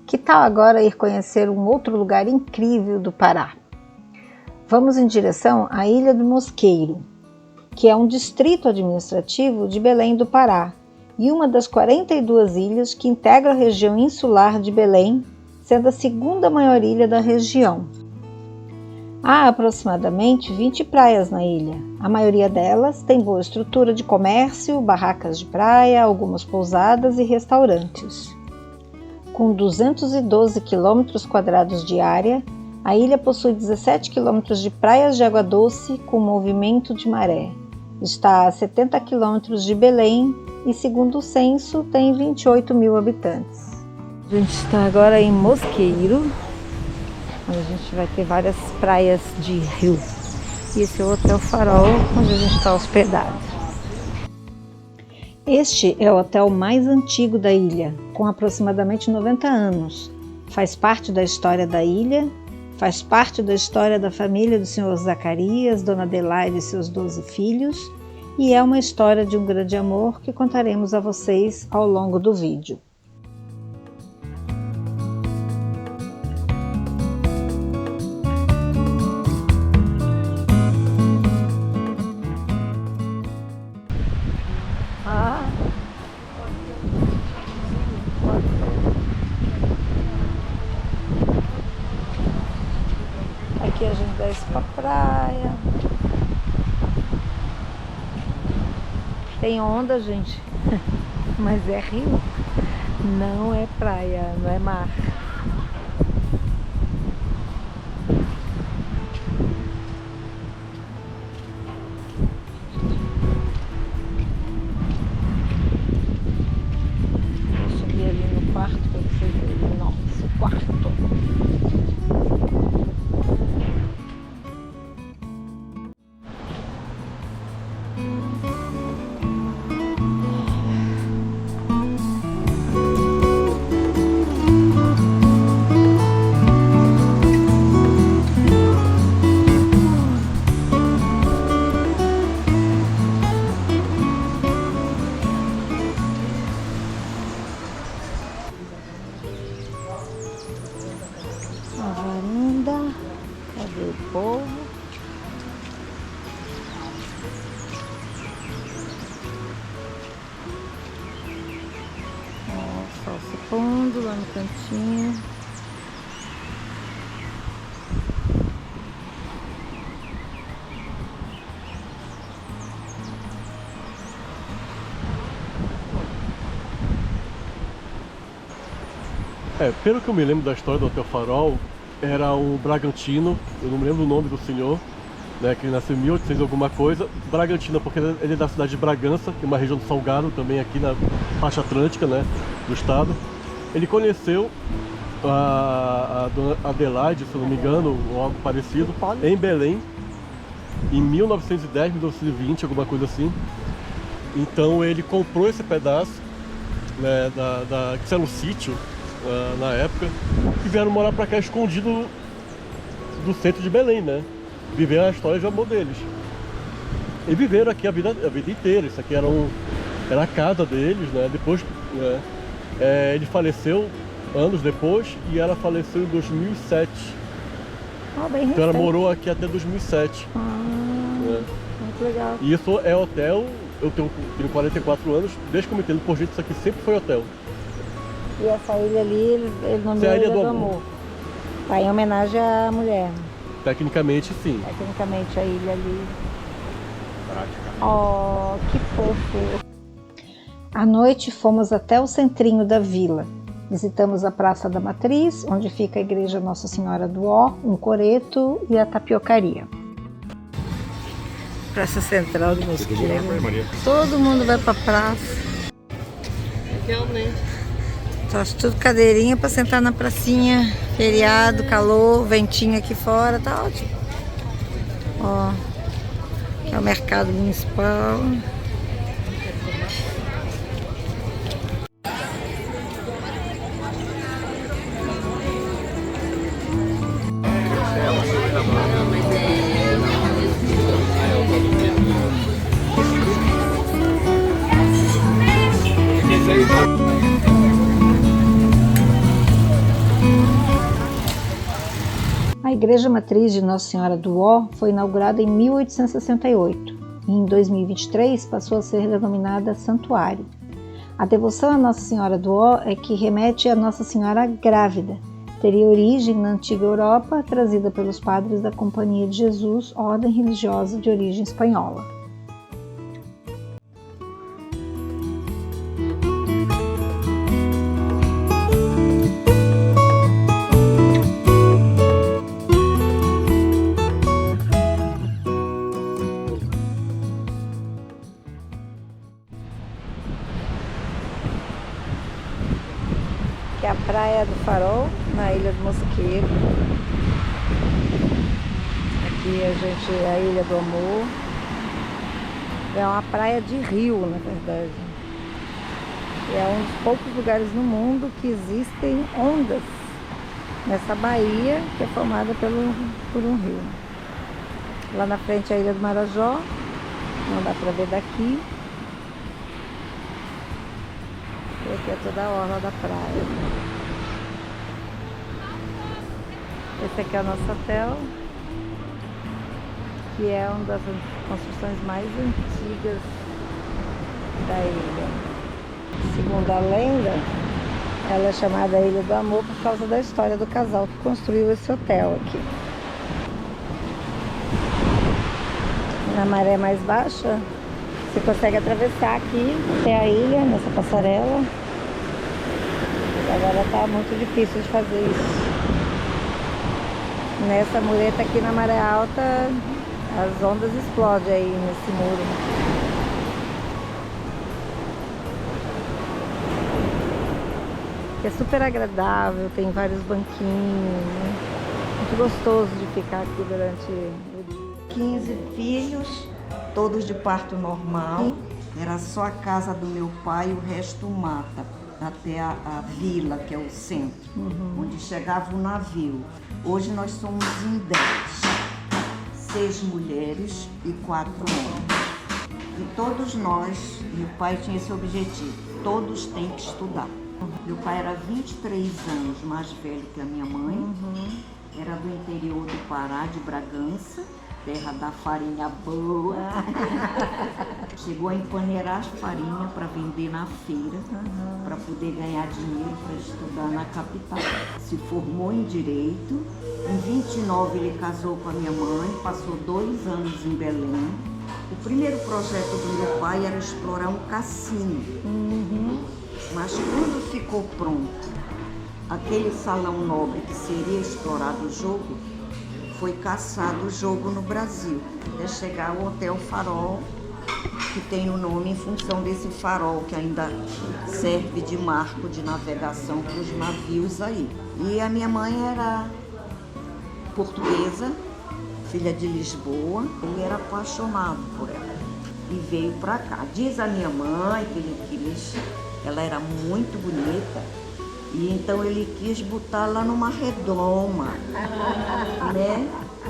Que tal agora ir conhecer um outro lugar incrível do Pará? Vamos em direção à Ilha do Mosqueiro, que é um distrito administrativo de Belém do Pará e uma das 42 ilhas que integram a região insular de Belém, sendo a segunda maior ilha da região. Há aproximadamente 20 praias na ilha. A maioria delas tem boa estrutura de comércio, barracas de praia, algumas pousadas e restaurantes. Com 212 km² de área, a ilha possui 17 km de praias de água doce com movimento de maré. Está a 70 km de Belém e, segundo o censo, tem 28 mil habitantes. A gente está agora em Mosqueiro, onde a gente vai ter várias praias de rio. E esse é o Hotel Farol, onde a gente está hospedado. Este é o hotel mais antigo da ilha, com aproximadamente 90 anos. Faz parte da história da ilha, faz parte da história da família do Sr. Zacarias, Dona Adelaide e seus 12 filhos, e é uma história de um grande amor que contaremos a vocês ao longo do vídeo. Aqui a gente desce pra praia. Tem onda, gente, mas é rio, não é praia, não é mar. Vou subir ali no quarto para vocês verem o nosso quarto. A varanda, cadê o povo? Ó, o sol se pondo lá no cantinho. Pelo que eu me lembro da história do Hotel Farol, era o Bragantino, eu não me lembro o nome do senhor, né, que nasceu em 1800 alguma coisa. Bragantino porque ele é da cidade de Bragança, que é uma região do Salgado, também aqui na faixa atlântica, né, do estado. Ele conheceu a Dona Adelaide, se eu não me engano, ou algo parecido, em Belém, em 1910, 1920, alguma coisa assim. Então ele comprou esse pedaço, né, que era um sítio, na época, e vieram morar pra cá escondido do centro de Belém, né? Viveram a história de amor deles. E viveram aqui a vida inteira. Isso aqui era a casa deles, né? Depois, né, ele faleceu anos depois e ela faleceu em 2007. Então ela morou aqui até 2007. Né? Muito legal. E isso é hotel. Eu tenho 44 anos, desde que eu me entendo por gente, isso aqui sempre foi hotel. E essa ilha ali, ele nomeou Ilha do Amor. Tá em homenagem à mulher. Tecnicamente, sim. Tecnicamente, a ilha ali. Oh, que fofo. À noite, fomos até o centrinho da vila. Visitamos a Praça da Matriz, onde fica a Igreja Nossa Senhora do Ó, um coreto e a tapiocaria. Praça Central de Mosqueiro. Todo mundo vai pra praça. Realmente. Tá tudo cadeirinha para sentar na pracinha, feriado, calor, ventinho aqui fora, tá ótimo. Ó, aqui é o mercado municipal. A Igreja Matriz de Nossa Senhora do Ó foi inaugurada em 1868 e em 2023 passou a ser denominada santuário. A devoção a Nossa Senhora do Ó é que remete a Nossa Senhora grávida. Teria origem na antiga Europa, trazida pelos padres da Companhia de Jesus, ordem religiosa de origem espanhola. Que é a Praia do Farol, na Ilha do Mosqueiro. Aqui a Ilha do Amor. É uma praia de rio, na verdade. É um dos poucos lugares no mundo que existem ondas nessa baía que é formada por um rio. Lá na frente é a Ilha do Marajó, não dá pra ver daqui. E aqui é toda a orla da praia. Esse aqui é o nosso hotel, que é uma das construções mais antigas da ilha. Segundo a lenda, ela é chamada Ilha do Amor por causa da história do casal que construiu esse hotel aqui. Na maré mais baixa, você consegue atravessar aqui até a ilha, nessa passarela. Agora está muito difícil de fazer isso. Nessa mureta aqui na maré alta, as ondas explodem aí nesse muro. É super agradável, tem vários banquinhos, né? Muito gostoso de ficar aqui durante o dia. 15 filhos, todos de parto normal. Era só a casa do meu pai, o resto mata, até a vila, que é o centro, onde chegava o navio. Hoje nós somos em 10, 6 mulheres e 4 homens. E todos nós, meu pai tinha esse objetivo, todos têm que estudar. Meu pai era 23 anos mais velho que a minha mãe, era do interior do Pará, de Bragança, terra da farinha boa. Chegou a empaneirar farinha para vender na feira, para poder ganhar dinheiro para estudar na capital. Se formou em Direito, em 29 ele casou com a minha mãe, passou 2 anos em Belém. O primeiro projeto do meu pai era explorar um cassino, mas quando ficou pronto aquele salão nobre que seria explorado o jogo, foi caçado o jogo no Brasil, até chegar ao Hotel Farol, que tem o nome em função desse farol, que ainda serve de marco de navegação para os navios aí. E a minha mãe era portuguesa, filha de Lisboa, ele era apaixonado por ela e veio para cá. Diz a minha mãe que ele quis, ela era muito bonita, e então ele quis botar lá numa redoma, né?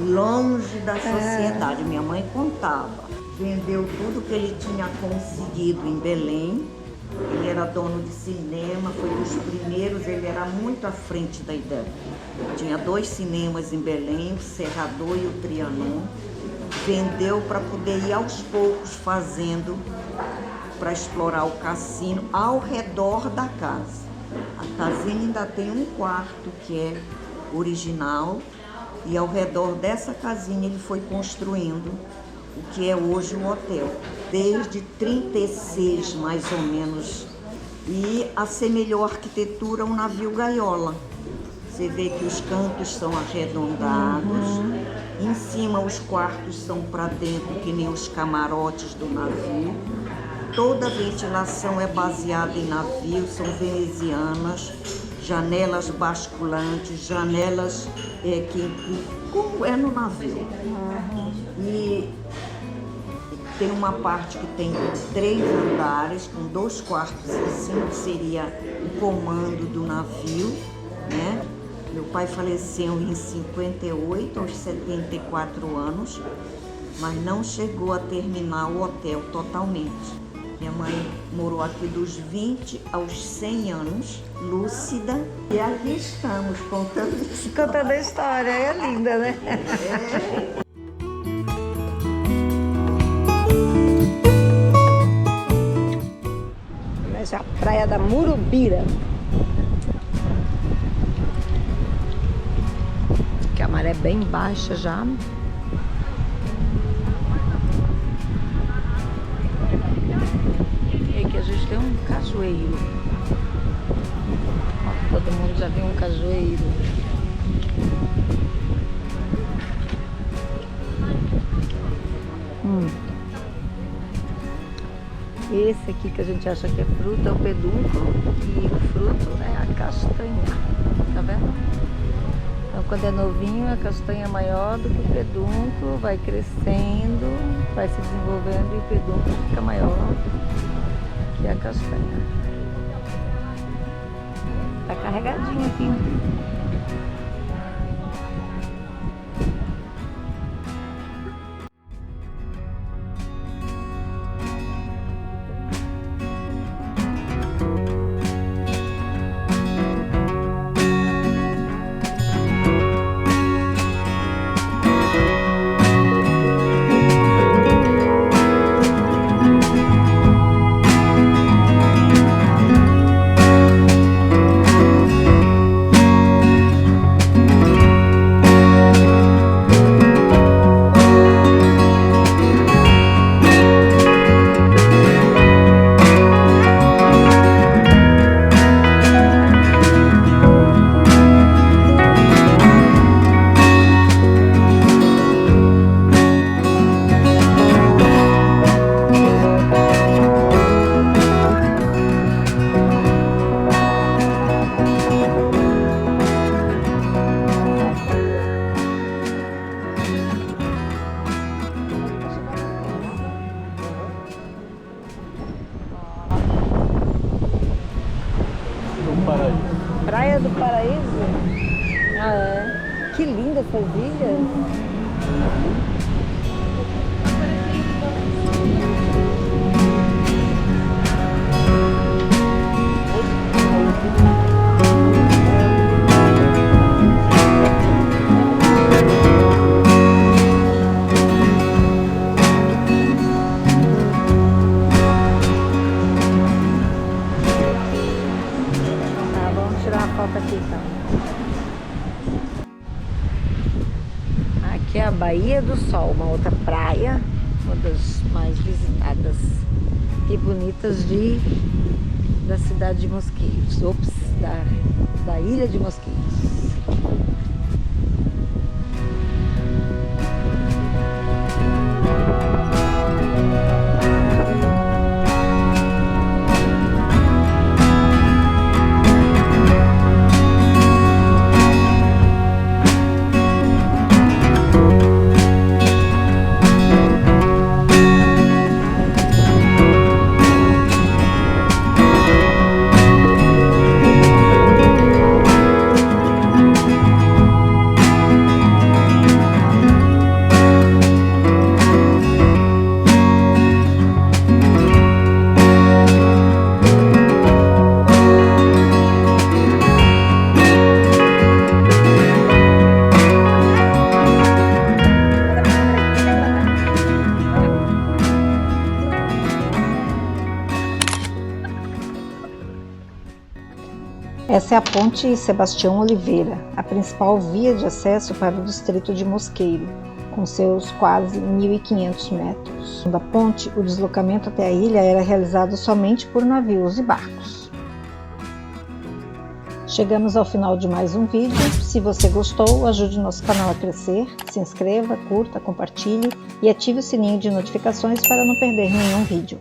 Longe da sociedade. Minha mãe contava. Vendeu tudo que ele tinha conseguido em Belém. Ele era dono de cinema, foi dos primeiros, ele era muito à frente da ideia. Tinha 2 cinemas em Belém, o Serrador e o Trianon. Vendeu para poder ir aos poucos fazendo, para explorar o cassino ao redor da casa. A casinha ainda tem um quarto que é original, e ao redor dessa casinha ele foi construindo o que é hoje um hotel, desde 36 mais ou menos, e assemelhou a arquitetura a um navio gaiola. Você vê que os cantos são arredondados, em cima os quartos são para dentro, que nem os camarotes do navio. Toda a ventilação é baseada em navio, são venezianas, janelas basculantes, janelas como é no navio. E tem uma parte que tem 3 andares, com 2 quartos em cima, que seria o comando do navio, né? Meu pai faleceu em 58, aos 74 anos, mas não chegou a terminar o hotel totalmente. Minha mãe morou aqui dos 20 aos 100 anos, lúcida, e E aqui estamos contando isso. Contando a história, é linda, né? Essa é a praia da Murubira. Que a maré é bem baixa já. E aqui a gente tem um cajueiro. Ó, todo mundo já viu um cajueiro. Esse aqui que a gente acha que é fruto é o pedúnculo e o fruto é a castanha, tá vendo? Então quando é novinho a castanha é maior do que o pedúnculo, vai crescendo, vai se desenvolvendo e o pedúnculo fica maior que a castanha. Tá carregadinho aqui. Praia do Paraíso? Ah, é. Que linda essas ilhas. Aqui, então. Aqui é a Baía do Sol, uma outra praia, uma das mais visitadas e bonitas da cidade de Mosqueiros, da ilha de Mosqueiros. Essa é a Ponte Sebastião Oliveira, a principal via de acesso para o distrito de Mosqueiro, com seus quase 1.500 metros. Da ponte, o deslocamento até a ilha era realizado somente por navios e barcos. Chegamos ao final de mais um vídeo. Se você gostou, ajude nosso canal a crescer, se inscreva, curta, compartilhe e ative o sininho de notificações para não perder nenhum vídeo.